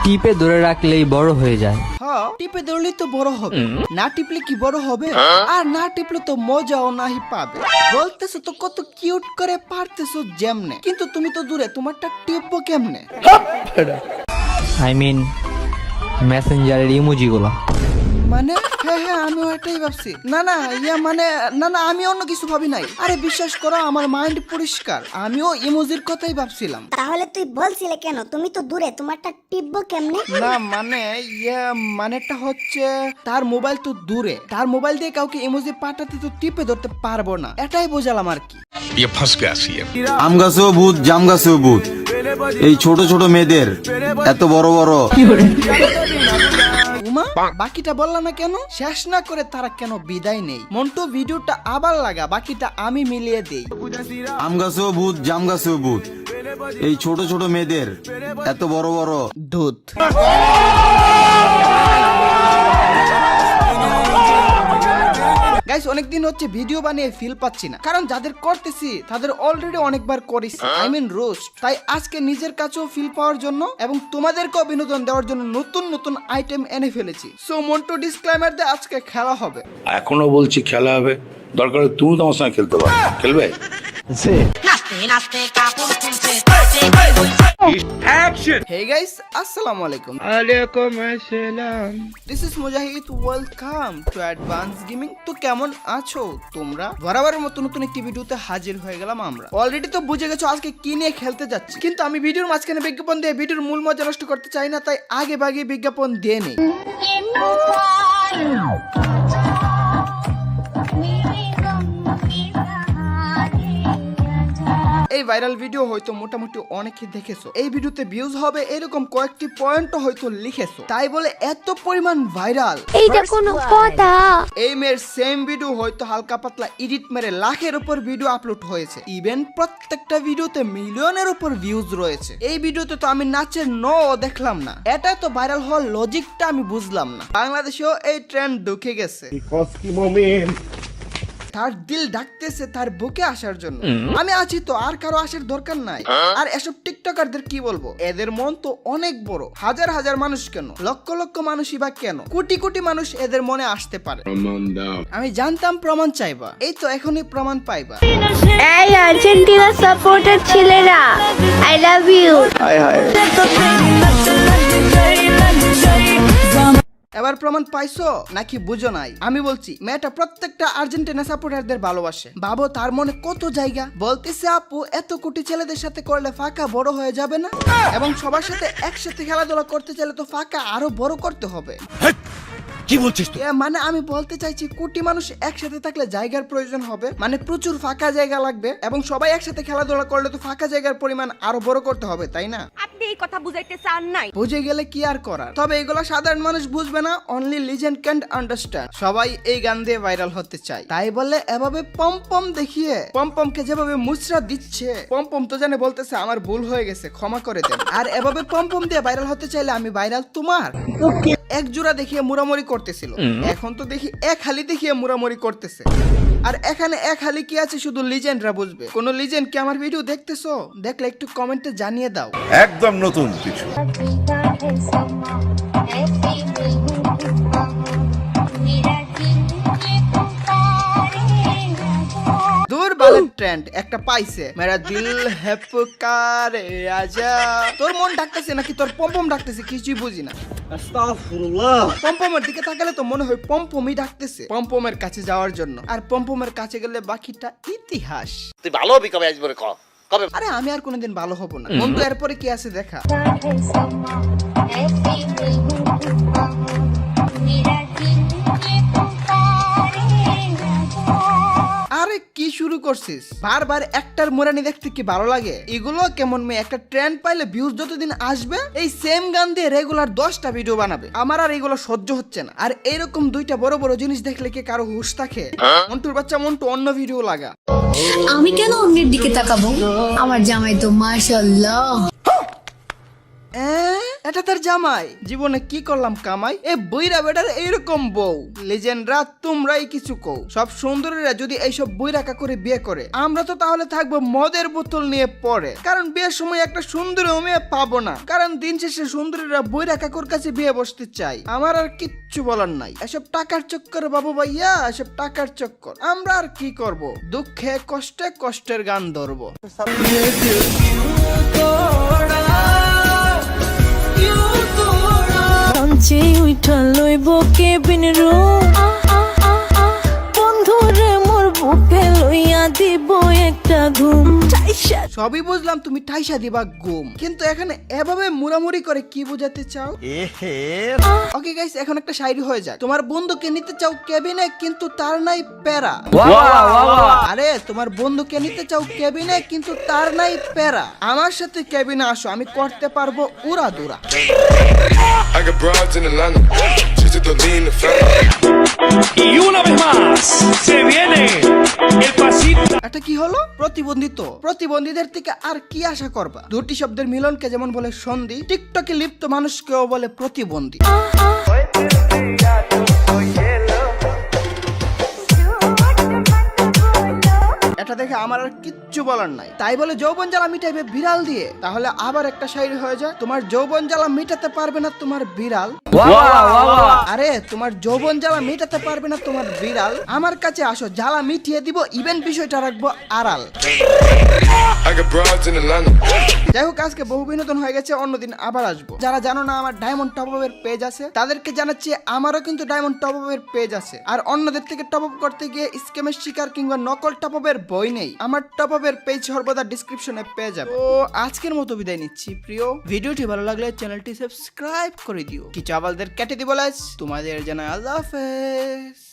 টিপে ধরে রাখলেই বড় হয়ে যায়। হ্যাঁ, টিপে ধরলেই তো বড় হবে, না টিপলে কি বড় হবে? আর না টিপলে তো মজাও নাহি পাবে। বলতেছো তো কত কিউট করে পারতেছো যেমনে, কিন্তু তুমি তো দূরে, তোমারটা টিপবো কেমনে? আই মিন মেসেঞ্জারের ইমোজিগুলো। মানে হ্যাঁ হ্যাঁ, আমিও এটাই ভাবছি। না না ইয়া মানে না না, আমি অন্য কিছু ভাবি নাই। আরে বিশ্বাস করো, আমার মাইন্ড পরিষ্কার, আমিও ইমোজির কথাই ভাবছিলাম। তাহলে তুই বলছিলে কেন তুমি তো দূরে, তোমারটা টিপবো কেমনে? না মানে ইয়া মানেটা হচ্ছে তার মোবাইল তো দূরে, তার মোবাইল দিয়ে কাউকে ইমোজি পাঠাতে তো টিপে ধরতে পারবো না, এটাই বোঝালাম আর কি। ये फंस गया सी है। আম গাছেও ভূত, জাম গাছেও ভূত। এই ছোট ছোট মেয়েদের এত বড় বড়। উমা, বাকিটা বললাম না কেন? শেষ না করে তারা কেন বিদায় নেই? মন্টু ভিডিওটা আবার লাগা, বাকিটা আমি মিলিয়ে দেই। আম গাছেও ভূত, জাম গাছেও ভূত। এই ছোট ছোট মেয়েদের এত বড় বড় দুধ। গাইস, অনেকদিন হচ্ছে ভিডিও বানিয়ে ফিল পাচ্ছি না, কারণ যাদের করতেছি তাদের অলরেডি অনেকবার করেছি, আই মিন রোস্ট। তাই আজকে নিজের কাছেও ফিল পাওয়ার জন্য এবং তোমাদেরকেও বিনোদন দেওয়ার জন্য নতুন নতুন আইটেম এনে ফেলেছি। সো মন্টু ডিসক্লেমার দিয়ে আজকে খেলা হবে। এখনো বলছি খেলা হবে, দরকার হলে তুমি তোমার সঙ্গে খেলতে পারো, খেলবে? Hey guys, আসসালামু আলাইকুম। ওয়ালাইকুম আসসালাম। This is Mujahid, welcome to advance gaming. তো কেমন আছো তোমরা? বরাবরের মতো নতুন একটি ভিডিওতে হাজির হয়ে গেলাম আমরা। অলরেডি তো বুঝে গেছো আজকে কি নিয়ে খেলতে যাচ্ছি, কিন্তু আমি ভিডিওর মাঝখানে বিজ্ঞাপন দিয়ে ভিডিওর মূল মজা নষ্ট করতে চাই না, তাই আগে ভাগে বিজ্ঞাপন দিয়ে নেই। এই ভাইরাল ভিডিও হয়তো মোটামুটি অনেকে দেখেছো, এই ভিডিওতে ভিউজ হবে এরকম কয়েকটি পয়েন্টও হয়তো লিখেছো, তাই বলে এত পরিমাণ ভাইরাল? এইটা কোনো কথা? এই মেয়ের সেম ভিডিও হয়তো হালকা পাতলা এডিট মেরে লাখের উপর ভিডিও আপলোড হয়েছে, ইভেন প্রত্যেকটা ভিডিওতে মিলিয়নের উপর ভিউজ রয়েছে। এই ভিডিওতে তো আমি নাচের দেখলাম না, এটা তো ভাইরাল হওয়ার লজিকটা আমি বুঝলাম না। বাংলাদেশেও এই ট্রেন্ড ঢুকে গেছে, তার দিল ডাকতেছে তার বুকে আসার জন্য। আমি আছি তো, আর কারো আসার দরকার নাই। আর এসব টিকটকারদের কি বলবো, এদের মন তো অনেক বড়, হাজার হাজার মানুষ কেন, লক্ষ লক্ষ মানুষই বা কেন, কোটি কোটি মানুষ এদের মনে আসতে পারে। আমি জানতাম প্রমাণ চাইবা, এই তো এখনই প্রমাণ পাইবা। এই আর্জেন্টিনা সাপোর্টার ছেলেরা, আই লাভ ইউ। এবার প্রমাণ পাইছো নাকি বুঝো নাই? আমি বলছি, মেয়েটা প্রত্যেকটা আর্জেন্টিনা সাপোর্টারদের ভালোবাসে। ভাবো তার মনে কত জায়গা। বলতেছে আপু, এত কোটি ছেলেদের সাথে করলে ফাঁকা বড় হয়ে যাবে না? এবং সবার সাথে একসাথে খেলাধুলা করতে চাইলে তো ফাঁকা আরো বড় করতে হবে। কি বলছিস তুই? মানে আমি বলতে চাইছি, কোটি মানুষ একসাথে থাকলে জায়গার প্রয়োজন হবে, মানে প্রচুর ফাঁকা জায়গা লাগবে, এবং সবাই একসাথে খেলাধুলা করলে তো ফাঁকা জায়গার পরিমাণ আরো বড় করতে হবে, তাই না? আপনি এই কথা বুঝাইতে চান নাই? বুঝে গেলে কি আর করার। তবে এগুলো সাধারণ মানুষ বুঝবে না, অনলি লিজেন্ড ক্যান্ট আন্ডারস্ট্যান্ড। সবাই এই গান দিয়ে ভাইরাল হতে চায়, তাই বলে এভাবে পম দেখিয়ে পমকে যেভাবে মুচড়া দিচ্ছে, পম তো জানে বলতেছে আমার ভুল হয়ে গেছে, ক্ষমা করে দেন। আর এভাবে পম দিয়ে ভাইরাল হতে চাইলে আমি ভাইরাল তোমার। এক জোড়া দেখিয়ে মুড়ামুড়ি করতেছিল, এখন তো দেখি এক হালি দেখিয়ে মুড়ামুড়ি করতেছে। আর এখানে এক হালি কি আছে শুধু লিজেন্ডরা বুঝবে। কোন লিজেন্ড কি আমার ভিডিও দেখতেছো? দেখলে একটু কমেন্টে জানিয়ে দাও। একদম নতুন কিছু। দূর বালের ট্রেন্ড একটা পাইছে, মেরা দিল है पुकारे आजा। তোর মন ডাকতেছে নাকি তোর পম্পম ডাকতেছে কিছুই বুঝি না। আস্তাগফিরুল্লাহ। পম্পমের দিকে তাকালে তো মনে হয় পম্পমই ডাকতেছে পম্পমের কাছে যাওয়ার জন্য, আর পম্পমের কাছে গেলে বাকিটা ইতিহাস। তুই ভালো হবি কবে, আসবে কবে? আরে আমি আর কোনোদিন ভালো হব না বন্ধু, এরপরে কি আছে দেখা। আরে কি শুরু করছিস? বারবার একটার মোরানি দেখতে কি ভালো লাগে? এগুলো কেমন মেয়ে, একটা ট্রেন্ড পাইলে ভিউজ যতদিন আসবে এই সেম গান দিয়ে রেগুলার 10টা ভিডিও বানাবে। আমার আর এগুলো সহ্য হচ্ছে না। আর এইরকম দুইটা বড় বড় জিনিস দেখলে কি কারো হুশ থাকে? মন্টুর বাচ্চা মন্টু, অন্য ভিডিও লাগা। আমি কেন অন্যের দিকে তাকাবো? আমার জামাই তো মাশাআল্লাহ। এটা তার জামাই। জীবনে কি করলাম কামাই, এ বইরা বেটার এইরকম বউ। লেজেন্ডরা তোমরাই কিছু কও, সব সুন্দরীরা যদি এইসব বইরাকা করে বিয়ে করে, আমরা তো তাহলে থাকবো মদের বোতল নিয়ে পড়ে। কারণ বিয়ের সময় একটা সুন্দরী মেয়ে পাবো না, কারণ দিন শেষে সুন্দরীরা বইরাকাকুর কাছে বিয়ে বসতে চাই। আমার আর কিচ্ছু বলার নাই, এসব টাকার চক্কর বাবু ভাইয়া, এসব টাকার চক্কর। আমরা আর কি করব, দুঃখে কষ্টে কষ্টের গান ধরবো। উঠা লইব কেবিন রুম, বন্ধুরে মোর বুকে লইয়া দিব একটা ঘুম। সবই বুঝলাম তুমি ঠাইসা দিবা ঘুম, কিন্তু এখানে এভাবে মুড়ামুড়ি করে কি বোঝাতে চাও? ওকে গাইস, এখন একটা শায়রি হয়ে যাক। তোমার বন্ধুকে নিতে চাও কেবিনে, কিন্তু তার নাই প্যারা। আরে তোমার বন্ধুকে নিতে চাও কেবিনে, কিন্তু তার নাই প্যারা। আমার সাথে কেবিনে আসো, আমি করতে পারবো উড়া দুরা। এটা কি হলো? প্রতিবন্ধিত। প্রতিবন্ধীদের থেকে আর কি আশা করবা? দুটি শব্দের মিলনকে যেমন বলে সন্ধি, টিকটকে লিপ্ত মানুষকেও বলে প্রতিবন্ধী। এটা দেখে আমার আর কিচ্ছু বলার নাই। তাই বলে যৌবন জ্বালা মিটাইবে বিড়াল দিয়ে? তাহলে আবার একটা শায়রি হয়ে যায়, তোমার যৌবন জ্বালা মিটাতে পারবে না তোমার বিড়াল। আরে তোমার যৌবন জ্বালা মিটাতে পারবে না তোমার বিড়াল, আমার কাছে আসো, জ্বালা মিটিয়ে দিব, ইভেন বিষয়টা রাখবো আড়াল। যাই হোক, আজকে বহু বিনোদন হয়ে গেছে, অন্যদিন আবার আসবো। যারা জানো না আমার ডায়মন্ড টপ আপের পেজ আছে, তাদেরকে জানাচ্ছি আমারও কিন্তু ডায়মন্ড টপ আপের পেজ আছে। আর অন্যদের থেকে টপ আপ করতে গিয়ে স্ক্যামের শিকার কিংবা নকল টপ আপের বই নেই, আমার টপ আপের পেজ সর্বদা ডিসক্রিপশনে পেয়ে যাবে। তো আজকের মতো বিদায় নিচ্ছি প্রিয়। ভিডিওটি ভালো লাগলে চ্যানেলটি সাবস্ক্রাইব করে দিও। কিছু আবালদের কেটে দিব, তোমাদের জানাই আল্লাহ হাফেজ।